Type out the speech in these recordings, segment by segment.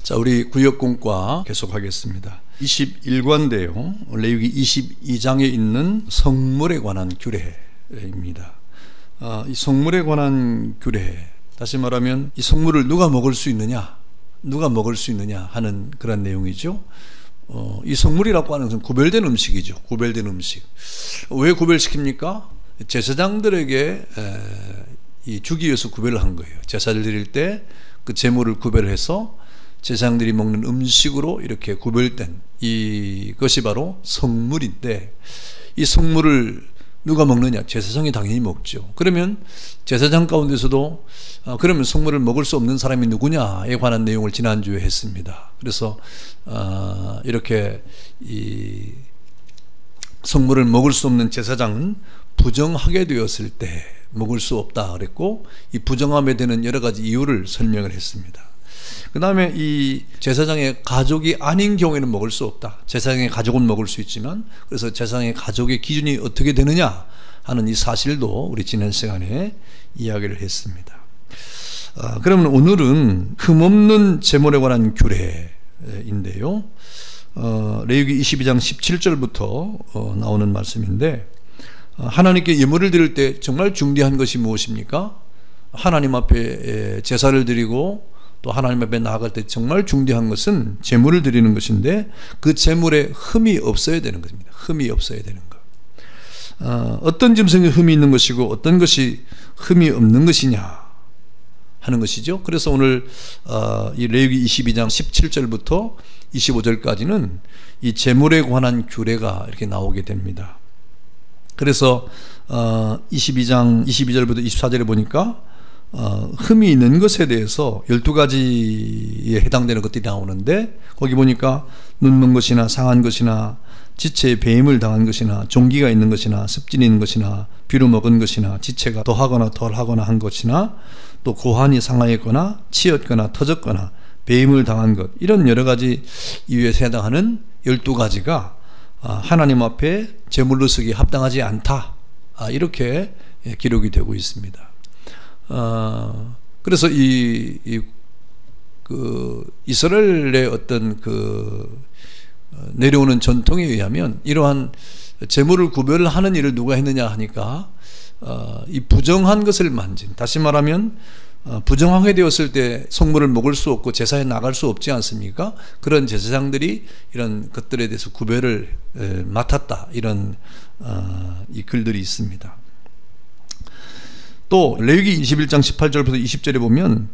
자, 우리 구역공과 계속하겠습니다. 21과인데요. 레위기 22장에 있는 성물에 관한 규례입니다. 이 성물에 관한 규례, 다시 말하면 이 성물을 누가 먹을 수 있느냐, 누가 먹을 수 있느냐 하는 그런 내용이죠. 이 성물이라고 하는 것은 구별된 음식이죠. 구별된 음식. 왜 구별시킵니까? 제사장들에게 주기 위해서 구별을 한 거예요. 제사를 드릴 때 그 제물을 구별해서 제사장들이 먹는 음식으로 이렇게 구별된 이것이 바로 성물인데, 이 성물을 누가 먹느냐? 제사장이 당연히 먹죠. 그러면 제사장 가운데서도 그러면 성물을 먹을 수 없는 사람이 누구냐에 관한 내용을 지난주에 했습니다. 그래서 이렇게 이 성물을 먹을 수 없는 제사장은 부정하게 되었을 때 먹을 수 없다 그랬고, 이 부정함에 대한 여러 가지 이유를 설명을 했습니다. 그 다음에 이 제사장의 가족이 아닌 경우에는 먹을 수 없다. 제사장의 가족은 먹을 수 있지만, 그래서 제사장의 가족의 기준이 어떻게 되느냐 하는 이 사실도 우리 지난 시간에 이야기를 했습니다. 그러면 오늘은 흠없는 제물에 관한 규례인데요. 레위기 22장 17절부터 나오는 말씀인데, 하나님께 예물을 드릴 때 정말 중대한 것이 무엇입니까? 하나님 앞에 제사를 드리고 또 하나님 앞에 나아갈 때 정말 중대한 것은 제물을 드리는 것인데, 그 제물에 흠이 없어야 되는 것입니다. 흠이 없어야 되는 것. 어떤 짐승에 흠이 있는 것이고 어떤 것이 흠이 없는 것이냐 하는 것이죠. 그래서 오늘 이 레위기 22장 17절부터 25절까지는 이 제물에 관한 규례가 이렇게 나오게 됩니다. 그래서 22장 22절부터 24절에 보니까 흠이 있는 것에 대해서 12가지에 해당되는 것들이 나오는데, 거기 보니까 눕는 것이나 상한 것이나 지체에 배임을 당한 것이나 종기가 있는 것이나 습진이 있는 것이나 비루 먹은 것이나 지체가 더하거나 덜하거나 한 것이나 또 고환이 상하였거나 치였거나 터졌거나 배임을 당한 것, 이런 여러 가지 이유에 해당하는 12가지가 하나님 앞에 제물로 쓰기에 합당하지 않다, 이렇게 기록이 되고 있습니다. 그래서 이스라엘의 어떤 내려오는 전통에 의하면 이러한 제물을 구별하는 일을 누가 했느냐 하니까 이 부정한 것을 만진, 다시 말하면 부정하게 되었을 때 성물을 먹을 수 없고 제사에 나갈 수 없지 않습니까? 그런 제사장들이 이런 것들에 대해서 구별을 맡았다, 이런 이 글들이 있습니다. 또 레위기 21장 18절부터 20절에 보면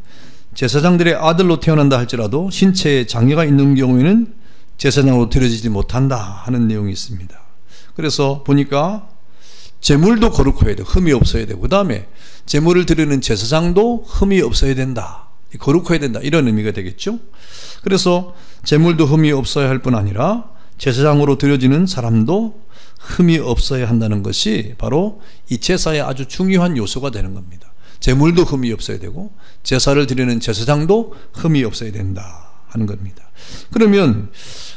제사장들의 아들로 태어난다 할지라도 신체에 장애가 있는 경우에는 제사장으로 드려지지 못한다 하는 내용이 있습니다. 그래서 보니까 제물도 거룩해야 되고 흠이 없어야 되고, 그 다음에 제물을 드리는 제사장도 흠이 없어야 된다, 거룩해야 된다, 이런 의미가 되겠죠. 그래서 제물도 흠이 없어야 할 뿐 아니라 제사장으로 드려지는 사람도 흠이 없어야 한다는 것이 바로 이 제사의 아주 중요한 요소가 되는 겁니다. 제물도 흠이 없어야 되고 제사를 드리는 제사장도 흠이 없어야 된다 하는 겁니다. 그러면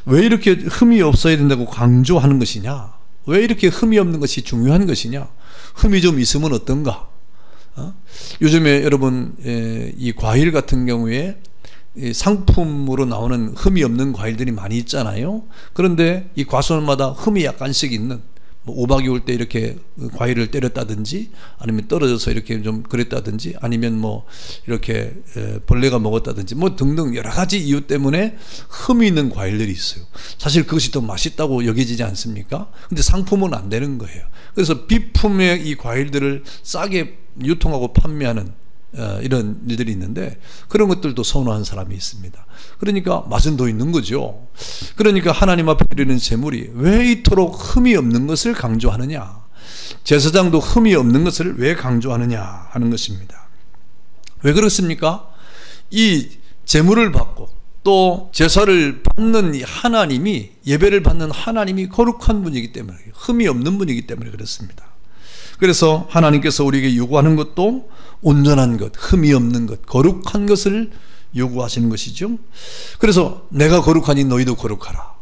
왜 이렇게 흠이 없어야 된다고 강조하는 것이냐? 왜 이렇게 흠이 없는 것이 중요한 것이냐? 흠이 좀 있으면 어떤가? 요즘에 여러분 이 과일 같은 경우에 상품으로 나오는 흠이 없는 과일들이 많이 있잖아요. 그런데 이 과수원마다 흠이 약간씩 있는, 오박이 올 때 이렇게 과일을 때렸다든지, 아니면 떨어져서 이렇게 좀 그랬다든지, 아니면 이렇게 벌레가 먹었다든지, 등등 여러 가지 이유 때문에 흠이 있는 과일들이 있어요. 사실 그것이 더 맛있다고 여겨지지 않습니까? 근데 상품은 안 되는 거예요. 그래서 비품의 이 과일들을 싸게 유통하고 판매하는 이런 일들이 있는데, 그런 것들도 선호하는 사람이 있습니다. 그러니까 맛은 더 있는 거죠. 그러니까 하나님 앞에 드리는 제물이 왜 이토록 흠이 없는 것을 강조하느냐, 제사장도 흠이 없는 것을 왜 강조하느냐 하는 것입니다. 왜 그렇습니까? 이 제물을 받고 또 제사를 받는 이 하나님이, 예배를 받는 하나님이 거룩한 분이기 때문에, 흠이 없는 분이기 때문에 그렇습니다. 그래서 하나님께서 우리에게 요구하는 것도 온전한 것, 흠이 없는 것, 거룩한 것을 요구하시는 것이죠. 그래서 내가 거룩하니 너희도 거룩하라,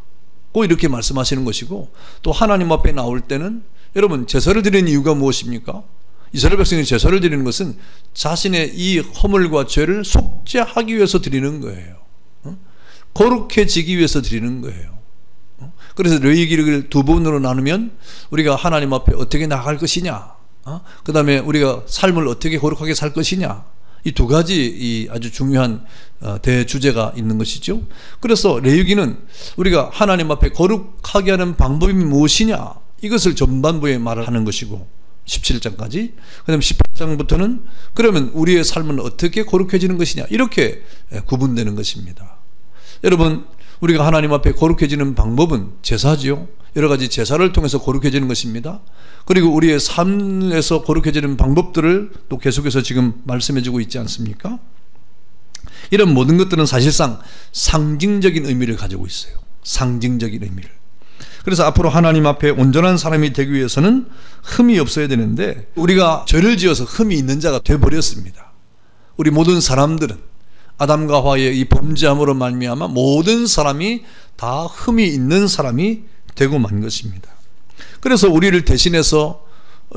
꼭 이렇게 말씀하시는 것이고, 또 하나님 앞에 나올 때는, 여러분 제사를 드리는 이유가 무엇입니까? 이스라엘 백성이 제사를 드리는 것은 자신의 이 허물과 죄를 속죄하기 위해서 드리는 거예요. 거룩해지기 위해서 드리는 거예요. 그래서 레위기를 두 부분으로 나누면 우리가 하나님 앞에 어떻게 나갈 것이냐, 그 다음에 우리가 삶을 어떻게 거룩하게 살 것이냐, 이 두 가지 이 아주 중요한 대주제가 있는 것이죠. 그래서 레위기는 우리가 하나님 앞에 거룩하게 하는 방법이 무엇이냐, 이것을 전반부에 말을 하는 것이고 17장까지, 그 다음에 18장부터는 그러면 우리의 삶은 어떻게 거룩해지는 것이냐, 이렇게 구분되는 것입니다. 여러분, 우리가 하나님 앞에 거룩해지는 방법은 제사지요. 여러 가지 제사를 통해서 거룩해지는 것입니다. 그리고 우리의 삶에서 거룩해지는 방법들을 또 계속해서 지금 말씀해주고 있지 않습니까? 이런 모든 것들은 사실상 상징적인 의미를 가지고 있어요. 상징적인 의미를. 그래서 앞으로 하나님 앞에 온전한 사람이 되기 위해서는 흠이 없어야 되는데, 우리가 죄를 지어서 흠이 있는 자가 되어버렸습니다. 우리 모든 사람들은 아담과 하와의 이 범죄함으로 말미암아 모든 사람이 다 흠이 있는 사람이 되고 만 것입니다. 그래서 우리를 대신해서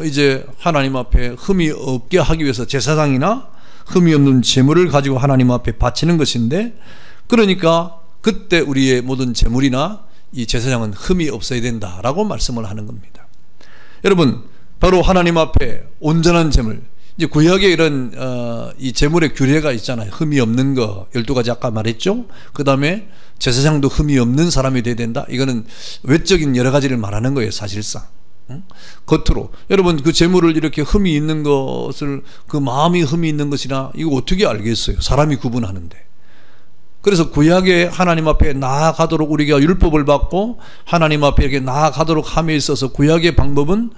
이제 하나님 앞에 흠이 없게 하기 위해서 제사장이나 흠이 없는 제물을 가지고 하나님 앞에 바치는 것인데, 그러니까 그때 우리의 모든 제물이나 이 제사장은 흠이 없어야 된다라고 말씀을 하는 겁니다. 여러분, 바로 하나님 앞에 온전한 제물, 이제 구약에 이런 이 제물의 규례가 있잖아요. 흠이 없는 거 12가지 아까 말했죠. 그 다음에 제사장도 흠이 없는 사람이 돼야 된다. 이거는 외적인 여러 가지를 말하는 거예요, 사실상. 겉으로 여러분, 그 제물을 이렇게 흠이 있는 것을, 그 마음이 흠이 있는 것이나 이거 어떻게 알겠어요? 사람이 구분하는데. 그래서 구약에 하나님 앞에 나아가도록 우리가 율법을 받고 하나님 앞에 이렇게 나아가도록 함에 있어서 구약의 방법은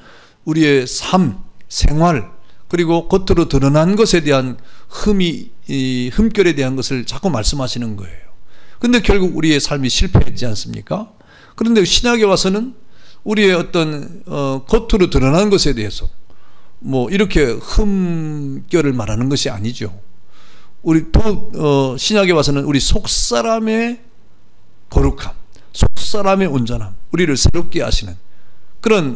우리의 삶, 생활, 그리고 겉으로 드러난 것에 대한 흠결에 대한 것을 자꾸 말씀하시는 거예요. 근데 결국 우리의 삶이 실패했지 않습니까? 그런데 신약에 와서는 우리의 어떤 겉으로 드러난 것에 대해서 뭐 이렇게 흠결을 말하는 것이 아니죠. 우리 또 신약에 와서는 우리 속사람의 거룩함, 속사람의 온전함, 우리를 새롭게 하시는 그런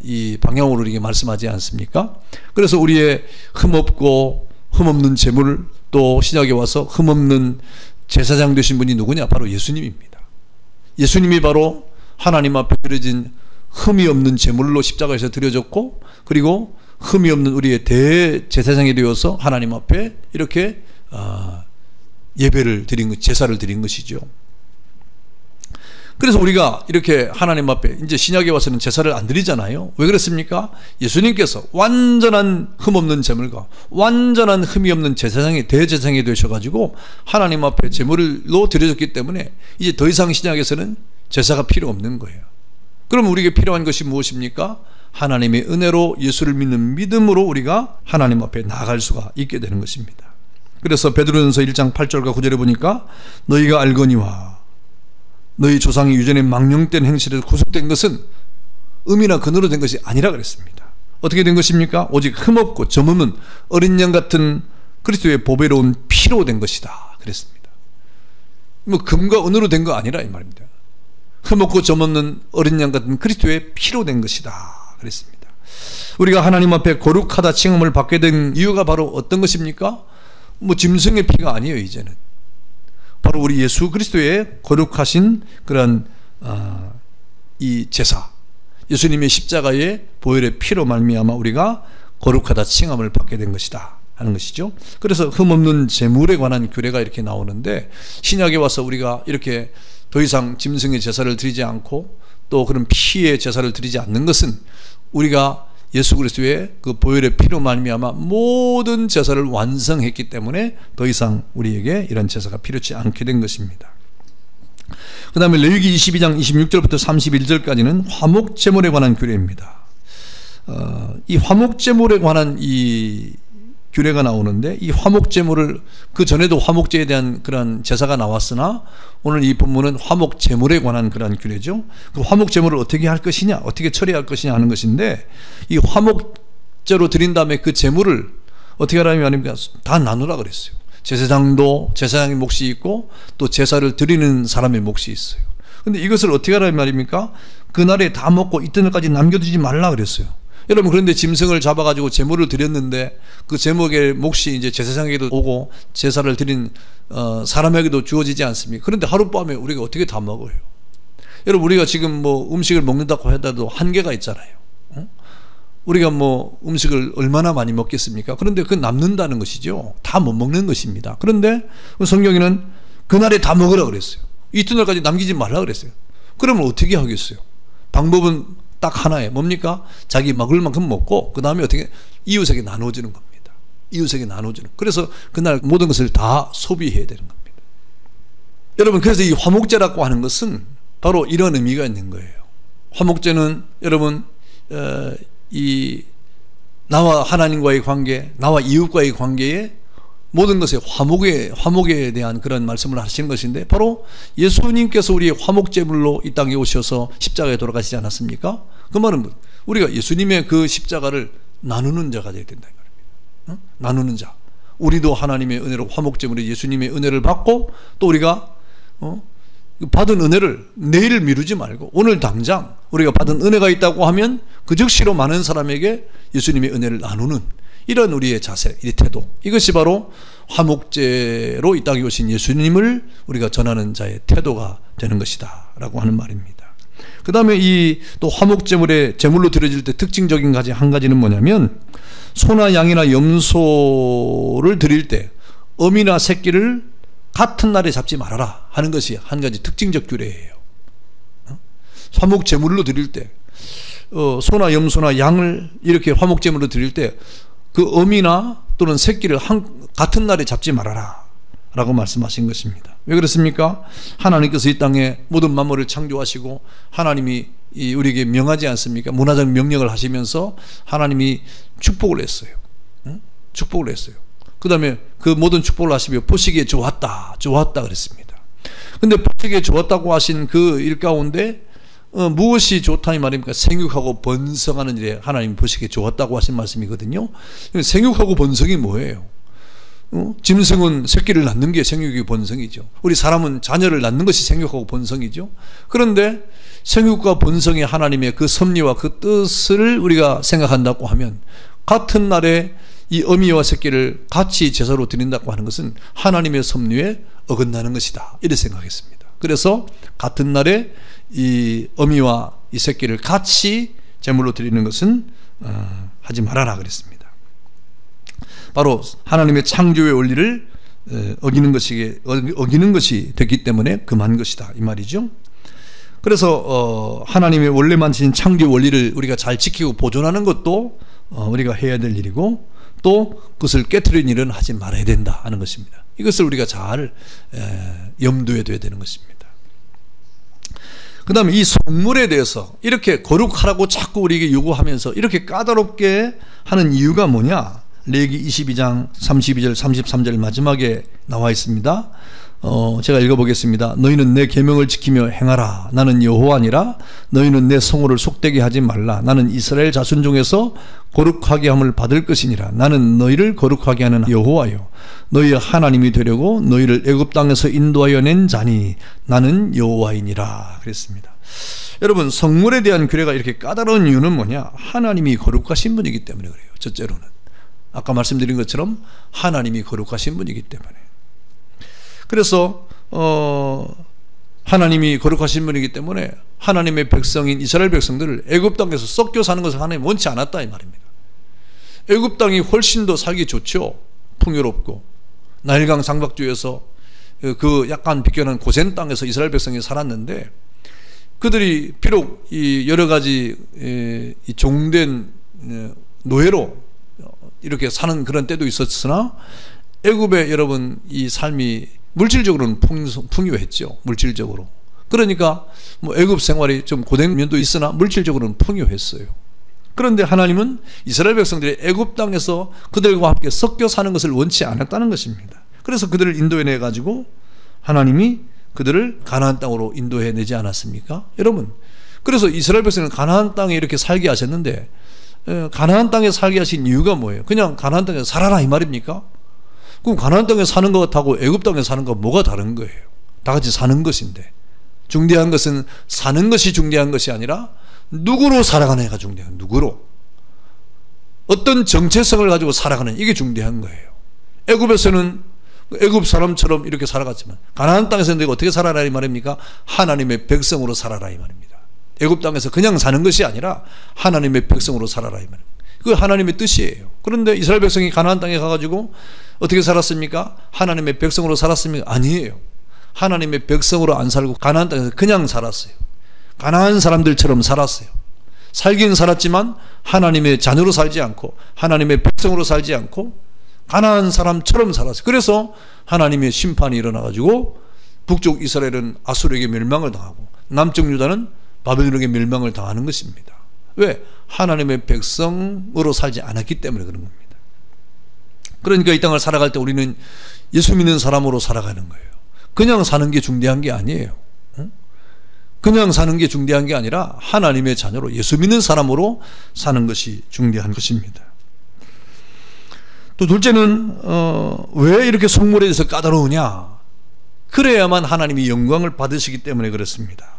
이 방향으로 이렇게 말씀하지 않습니까? 그래서 우리의 흠없고 흠없는 제물, 또 신약에 와서 흠없는 제사장 되신 분이 누구냐? 바로 예수님입니다. 예수님이 바로 하나님 앞에 드려진 흠이 없는 제물로 십자가에서 드려졌고, 그리고 흠이 없는 우리의 대제사장이 되어서 하나님 앞에 이렇게 예배를 드린 것, 제사를 드린 것이죠. 그래서 우리가 이렇게 하나님 앞에 이제 신약에 와서는 제사를 안 드리잖아요. 왜 그렇습니까? 예수님께서 완전한 흠없는 제물과 완전한 흠이 없는 제사장이 대제사장이 되셔가지고 하나님 앞에 제물로 드려졌기 때문에 이제 더 이상 신약에서는 제사가 필요 없는 거예요. 그럼 우리에게 필요한 것이 무엇입니까? 하나님의 은혜로 예수를 믿는 믿음으로 우리가 하나님 앞에 나아갈 수가 있게 되는 것입니다. 그래서 베드로전서 1장 8절과 9절에 보니까 너희가 알거니와 너희 조상이 유전에 망령된 행실에서 구속된 것은 음이나 근으로 된 것이 아니라 그랬습니다. 어떻게 된 것입니까? 오직 흠없고 점없는 어린 양 같은 그리스도의 보배로운 피로 된 것이다 그랬습니다. 뭐 금과 은으로 된 거 아니라 이 말입니다. 흠없고 점없는 어린 양 같은 그리스도의 피로 된 것이다 그랬습니다. 우리가 하나님 앞에 거룩하다 칭함을 받게 된 이유가 바로 어떤 것입니까? 뭐 짐승의 피가 아니에요. 이제는 바로 우리 예수 그리스도의 거룩하신 그런 이 제사, 예수님의 십자가의 보혈의 피로 말미암아 우리가 거룩하다 칭함을 받게 된 것이다 하는 것이죠. 그래서 흠없는 제물에 관한 규례가 이렇게 나오는데, 신약에 와서 우리가 이렇게 더 이상 짐승의 제사를 드리지 않고 또 그런 피의 제사를 드리지 않는 것은 우리가 예수 그리스도의 그 보혈의 피로 말미암아 모든 제사를 완성했기 때문에 더 이상 우리에게 이런 제사가 필요치 않게 된 것입니다. 그 다음에 레위기 22장 26절부터 31절까지는 화목제물에 관한 규례입니다. 이 화목제물에 관한 이 규례가 나오는데, 이 화목제물을 그 전에도 화목제에 대한 그런 제사가 나왔으나 오늘 이 본문은 화목제물에 관한 그런 규례죠. 그 화목제물을 어떻게 할 것이냐, 어떻게 처리할 것이냐 하는 것인데, 이 화목제로 드린 다음에 그 제물을 어떻게 하라면 다 나누라 그랬어요. 제사장도 제사장의 몫이 있고 또 제사를 드리는 사람의 몫이 있어요. 근데 이것을 어떻게 하라는 말입니까? 그날에 다 먹고 이튿날까지 남겨두지 말라 그랬어요. 여러분, 그런데 짐승을 잡아가지고 제물을 드렸는데 그 제목의 몫이 이제 제사장에게도 오고 제사를 드린 사람에게도 주어지지 않습니까? 그런데 하룻밤에 우리가 어떻게 다 먹어요? 여러분, 우리가 지금 뭐 음식을 먹는다고 하더라도 한계가 있잖아요. 우리가 뭐 음식을 얼마나 많이 먹겠습니까? 그런데 그 남는다는 것이죠. 다 못 먹는 것입니다. 그런데 성경에는 그날에 다 먹으라 그랬어요. 이튿날까지 남기지 말라 그랬어요. 그러면 어떻게 하겠어요? 방법은 딱 하나예요. 뭡니까? 자기 먹을 만큼 먹고 그 다음에 어떻게 이웃에게 나눠주는 겁니다. 이웃에게 나눠주는. 그래서 그날 모든 것을 다 소비해야 되는 겁니다. 여러분, 그래서 이 화목제라고 하는 것은 바로 이런 의미가 있는 거예요. 화목제는 여러분 이 나와 하나님과의 관계, 나와 이웃과의 관계에 모든 것에 화목에 대한 그런 말씀을 하시는 것인데, 바로 예수님께서 우리의 화목제물로 이 땅에 오셔서 십자가에 돌아가시지 않았습니까? 그 말은 우리가 예수님의 그 십자가를 나누는 자가 되어야 된다, 이 말입니다. 나누는 자. 우리도 하나님의 은혜로 화목제물로 예수님의 은혜를 받고, 또 우리가 받은 은혜를 내일을 미루지 말고 오늘 당장 우리가 받은 은혜가 있다고 하면 그 즉시로 많은 사람에게 예수님의 은혜를 나누는 이런 우리의 자세, 이 태도, 이것이 바로 화목제로 이 땅에 오신 예수님을 우리가 전하는 자의 태도가 되는 것이다 라고 하는 말입니다. 그 다음에 이 또 화목제물에 제물로 드려질 때 특징적인 한 가지는 뭐냐면, 소나 양이나 염소를 드릴 때 어미나 새끼를 같은 날에 잡지 말아라 하는 것이 한 가지 특징적 규례예요. 화목제물로 드릴 때 소나 염소나 양을 이렇게 화목제물로 드릴 때 그 어미나 또는 새끼를 같은 날에 잡지 말아라 라고 말씀하신 것입니다. 왜 그렇습니까? 하나님께서 이 땅에 모든 만물을 창조하시고 하나님이 우리에게 명하지 않습니까? 문화적 명령을 하시면서 하나님이 축복을 했어요. 축복을 했어요. 그 다음에 그 모든 축복을 하시며 보시기에 좋았다 그랬습니다. 근데 보시기에 좋았다고 하신 그 일 가운데 무엇이 좋다 이 말입니까? 생육하고 번성하는 일에 하나님 보시기에 좋았다고 하신 말씀이거든요. 생육하고 번성이 뭐예요? 짐승은 새끼를 낳는 게 생육이 번성이죠. 우리 사람은 자녀를 낳는 것이 생육하고 번성이죠. 그런데 생육과 번성의 하나님의 그 섭리와 그 뜻을 우리가 생각한다고 하면, 같은 날에 이 어미와 새끼를 같이 제사로 드린다고 하는 것은 하나님의 섭리에 어긋나는 것이다, 이렇게 생각했습니다. 그래서 같은 날에 이 어미와 이 새끼를 같이 제물로 드리는 것은 하지 말아라 그랬습니다. 바로 하나님의 창조의 원리를 어기는 것이 됐기 때문에 금한 것이다, 이 말이죠. 그래서 하나님의 원래 만드신 창조 원리를 우리가 잘 지키고 보존하는 것도 우리가 해야 될 일이고, 또 그것을 깨트리는 일은 하지 말아야 된다 하는 것입니다. 이것을 우리가 잘 염두에 둬야 되는 것입니다. 그 다음에 이 성물에 대해서 이렇게 거룩하라고 자꾸 우리에게 요구하면서 이렇게 까다롭게 하는 이유가 뭐냐? 레위기 22장 32절 33절 마지막에 나와 있습니다. 제가 읽어보겠습니다. 너희는 내 계명을 지키며 행하라. 나는 여호와니라. 너희는 내 성호를 속되게 하지 말라. 나는 이스라엘 자손 중에서 거룩하게 함을 받을 것이니라. 나는 너희를 거룩하게 하는 여호와요. 너희의 하나님이 되려고 너희를 애굽 땅에서 인도하여 낸 자니 나는 여호와이니라 그랬습니다. 여러분, 성물에 대한 규례가 이렇게 까다로운 이유는 뭐냐? 하나님이 거룩하신 분이기 때문에 그래요. 첫째로는 아까 말씀드린 것처럼 하나님이 거룩하신 분이기 때문에. 그래서 하나님이 거룩하신 분이기 때문에 하나님의 백성인 이스라엘 백성들을 애굽 땅에서 썩겨 사는 것을 하나님 원치 않았다 이 말입니다. 애굽 땅이 훨씬 더 살기 좋죠. 풍요롭고 나일강 장박주에서 그 약간 비껴난 고센 땅에서 이스라엘 백성이 살았는데, 그들이 비록 이 여러 가지 이 종된 노예로 이렇게 사는 그런 때도 있었으나, 애굽의 여러분 이 삶이 물질적으로는 풍요했죠. 물질적으로. 그러니까 뭐 애굽 생활이 좀 고된 면도 있으나 물질적으로는 풍요했어요. 그런데 하나님은 이스라엘 백성들이 애굽 땅에서 그들과 함께 섞여 사는 것을 원치 않았다는 것입니다. 그래서 그들을 인도해내 가지고 하나님이 그들을 가나안 땅으로 인도해내지 않았습니까? 여러분, 그래서 이스라엘 백성은 가나안 땅에 이렇게 살게 하셨는데, 가나안 땅에 살게 하신 이유가 뭐예요? 그냥 가나안 땅에 살아라 이 말입니까? 그럼 가나안 땅에 사는 것하고 애굽 땅에 사는 것 뭐가 다른 거예요? 다 같이 사는 것인데, 중대한 것은 사는 것이 중대한 것이 아니라 누구로 살아가느냐가 중대한 거예요. 누구로? 어떤 정체성을 가지고 살아가는, 이게 중대한 거예요. 애굽에서는 애굽 사람처럼 이렇게 살아갔지만 가나안 땅에서는 내가 어떻게 살아라 이 말입니까? 하나님의 백성으로 살아라 이 말입니다. 애굽 땅에서 그냥 사는 것이 아니라 하나님의 백성으로 살아라 이 말입니다. 그 하나님의 뜻이에요. 그런데 이스라엘 백성이 가나안 땅에 가가지고 어떻게 살았습니까? 하나님의 백성으로 살았습니까? 아니에요. 하나님의 백성으로 안 살고 가나안 땅에서 그냥 살았어요. 가나안 사람들처럼 살았어요. 살긴 살았지만 하나님의 자녀로 살지 않고 하나님의 백성으로 살지 않고 가나안 사람처럼 살았어요. 그래서 하나님의 심판이 일어나가지고 북쪽 이스라엘은 아수르에게 멸망을 당하고 남쪽 유다는 바벨론에게 멸망을 당하는 것입니다. 왜? 하나님의 백성으로 살지 않았기 때문에 그런 겁니다. 그러니까 이 땅을 살아갈 때 우리는 예수 믿는 사람으로 살아가는 거예요. 그냥 사는 게 중대한 게 아니에요. 그냥 사는 게 중대한 게 아니라 하나님의 자녀로 예수 믿는 사람으로 사는 것이 중대한 것입니다. 또 둘째는 왜 이렇게 성물에 대해서 까다로우냐? 그래야만 하나님이 영광을 받으시기 때문에 그렇습니다.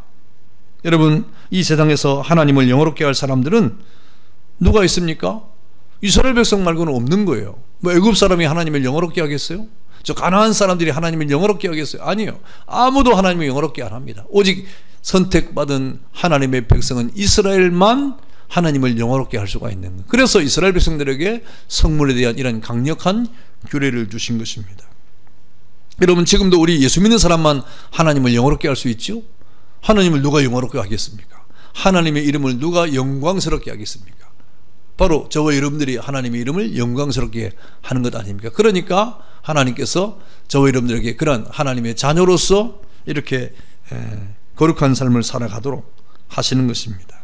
여러분, 이 세상에서 하나님을 영화롭게 할 사람들은 누가 있습니까? 이스라엘 백성 말고는 없는 거예요. 뭐 애굽 사람이 하나님을 영화롭게 하겠어요? 저 가나안 사람들이 하나님을 영화롭게 하겠어요? 아니요. 아무도 하나님을 영화롭게 안 합니다. 오직 선택받은 하나님의 백성은 이스라엘만 하나님을 영화롭게 할 수가 있는 거예요. 그래서 이스라엘 백성들에게 성물에 대한 이런 강력한 규례를 주신 것입니다. 여러분, 지금도 우리 예수 믿는 사람만 하나님을 영화롭게 할 수 있죠? 하나님을 누가 영화롭게 하겠습니까? 하나님의 이름을 누가 영광스럽게 하겠습니까? 바로 저와 여러분들이 하나님의 이름을 영광스럽게 하는 것 아닙니까? 그러니까 하나님께서 저와 여러분들에게 그런 하나님의 자녀로서 이렇게 거룩한 삶을 살아가도록 하시는 것입니다.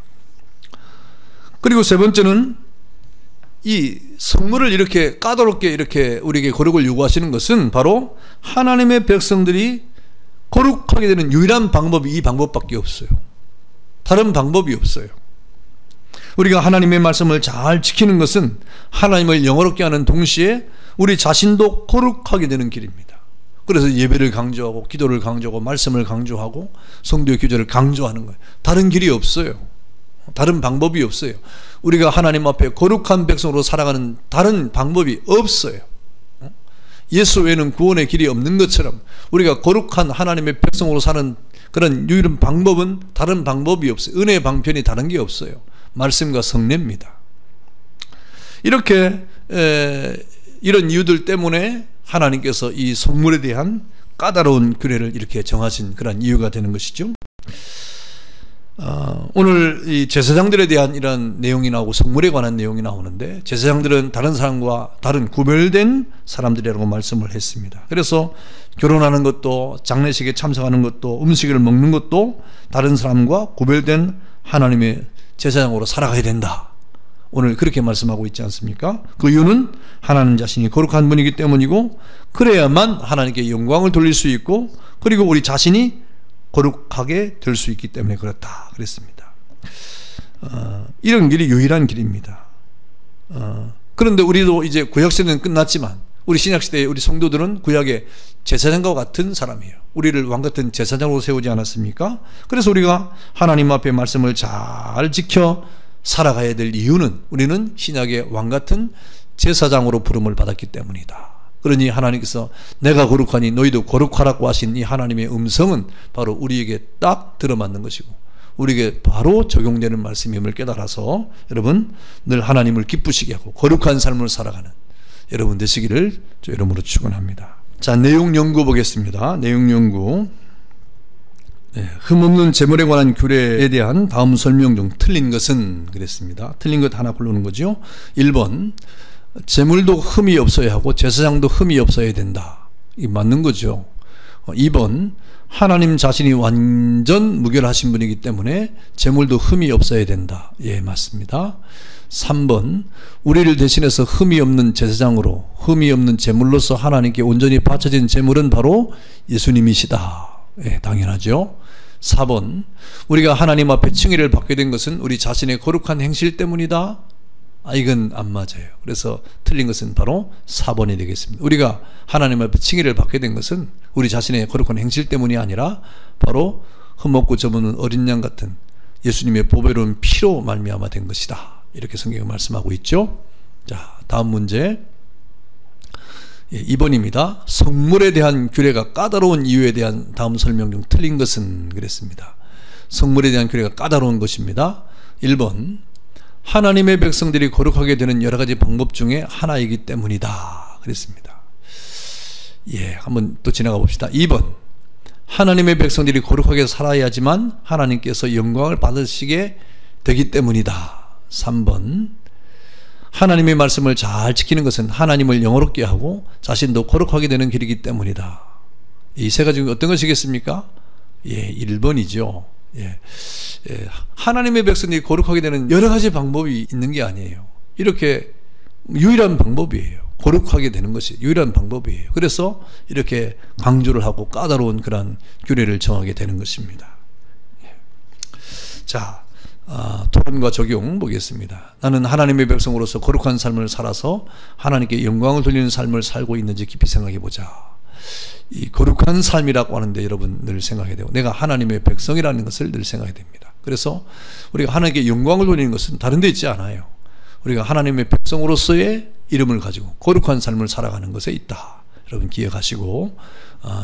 그리고 세 번째는 이 성물을 이렇게 까다롭게 이렇게 우리에게 거룩을 요구하시는 것은 바로 하나님의 백성들이 거룩하게 되는 유일한 방법이 이 방법밖에 없어요. 다른 방법이 없어요. 우리가 하나님의 말씀을 잘 지키는 것은 하나님을 영화롭게 하는 동시에 우리 자신도 거룩하게 되는 길입니다. 그래서 예배를 강조하고 기도를 강조하고 말씀을 강조하고 성도의 교제를 강조하는 거예요. 다른 길이 없어요. 다른 방법이 없어요. 우리가 하나님 앞에 거룩한 백성으로 살아가는 다른 방법이 없어요. 예수 외에는 구원의 길이 없는 것처럼 우리가 거룩한 하나님의 백성으로 사는 그런 유일한 방법은 다른 방법이 없어요. 은혜의 방편이 다른 게 없어요. 말씀과 성례입니다. 이렇게 이런 이유들 때문에 하나님께서 이 성물에 대한 까다로운 규례를 이렇게 정하신 그런 이유가 되는 것이죠. 오늘 이 제사장들에 대한 이런 내용이 나오고 성물에 관한 내용이 나오는데, 제사장들은 다른 사람과 다른 구별된 사람들이라고 말씀을 했습니다. 그래서 결혼하는 것도, 장례식에 참석하는 것도, 음식을 먹는 것도 다른 사람과 구별된 하나님의 제사장으로 살아가야 된다. 오늘 그렇게 말씀하고 있지 않습니까? 그 이유는 하나님 자신이 거룩한 분이기 때문이고, 그래야만 하나님께 영광을 돌릴 수 있고, 그리고 우리 자신이 거룩하게 될 수 있기 때문에 그렇다 그랬습니다. 이런 길이 유일한 길입니다. 그런데 우리도 이제 구약시대는 끝났지만 우리 신약시대의 우리 성도들은 구약의 제사장과 같은 사람이에요. 우리를 왕같은 제사장으로 세우지 않았습니까? 그래서 우리가 하나님 앞에 말씀을 잘 지켜 살아가야 될 이유는 우리는 신약의 왕같은 제사장으로 부름을 받았기 때문이다. 그러니 하나님께서 내가 거룩하니 너희도 거룩하라고 하신 이 하나님의 음성은 바로 우리에게 딱 들어맞는 것이고 우리에게 바로 적용되는 말씀임을 깨달아서 여러분 늘 하나님을 기쁘시게 하고 거룩한 삶을 살아가는 여러분 되시기를 저 이름으로 축원합니다. 자, 내용 연구 보겠습니다. 내용 연구. 흠없는 제물에 관한 규례에 대한 다음 설명 중 틀린 것은 그랬습니다. 틀린 것 하나 고르는 거죠. 1번 제물도 흠이 없어야 하고 제사장도 흠이 없어야 된다. 이 맞는 거죠. 2번 하나님 자신이 완전 무결하신 분이기 때문에 제물도 흠이 없어야 된다. 예, 맞습니다. 3번 우리를 대신해서 흠이 없는 제사장으로 흠이 없는 제물로서 하나님께 온전히 바쳐진 제물은 바로 예수님이시다. 예, 당연하죠. 4번 우리가 하나님 앞에 칭의를 받게 된 것은 우리 자신의 거룩한 행실 때문이다. 이건 안 맞아요. 그래서 틀린 것은 바로 4번이 되겠습니다. 우리가 하나님 앞에 칭의를 받게 된 것은 우리 자신의 거룩한 행실 때문이 아니라 바로 흠없고 점없는 어린 양 같은 예수님의 보배로운 피로 말미암아 된 것이다. 이렇게 성경이 말씀하고 있죠. 자, 다음 문제 2번입니다. 성물에 대한 규례가 까다로운 이유에 대한 다음 설명 중 틀린 것은 그랬습니다. 성물에 대한 규례가 까다로운 것입니다. 1번 하나님의 백성들이 거룩하게 되는 여러 가지 방법 중에 하나이기 때문이다 그랬습니다. 예, 한번 또 지나가 봅시다. 2번 하나님의 백성들이 거룩하게 살아야지만 하나님께서 영광을 받으시게 되기 때문이다. 3번 하나님의 말씀을 잘 지키는 것은 하나님을 영화롭게 하고 자신도 거룩하게 되는 길이기 때문이다. 이 세 가지 중에 어떤 것이겠습니까? 예, 1번이죠. 예. 예, 하나님의 백성들이 거룩하게 되는 여러 가지 방법이 있는 게 아니에요. 이렇게 유일한 방법이에요. 거룩하게 되는 것이 유일한 방법이에요. 그래서 이렇게 강조를 하고 까다로운 그런 규례를 정하게 되는 것입니다. 예. 자, 토론과 적용 보겠습니다. 나는 하나님의 백성으로서 거룩한 삶을 살아서 하나님께 영광을 돌리는 삶을 살고 있는지 깊이 생각해 보자. 이 거룩한 삶이라고 하는데 여러분 늘 생각해야 되고 내가 하나님의 백성이라는 것을 늘 생각해야 됩니다. 그래서 우리가 하나님께 영광을 돌리는 것은 다른 데 있지 않아요. 우리가 하나님의 백성으로서의 이름을 가지고 거룩한 삶을 살아가는 것에 있다. 여러분 기억하시고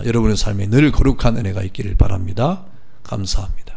여러분의 삶에 늘 거룩한 은혜가 있기를 바랍니다. 감사합니다.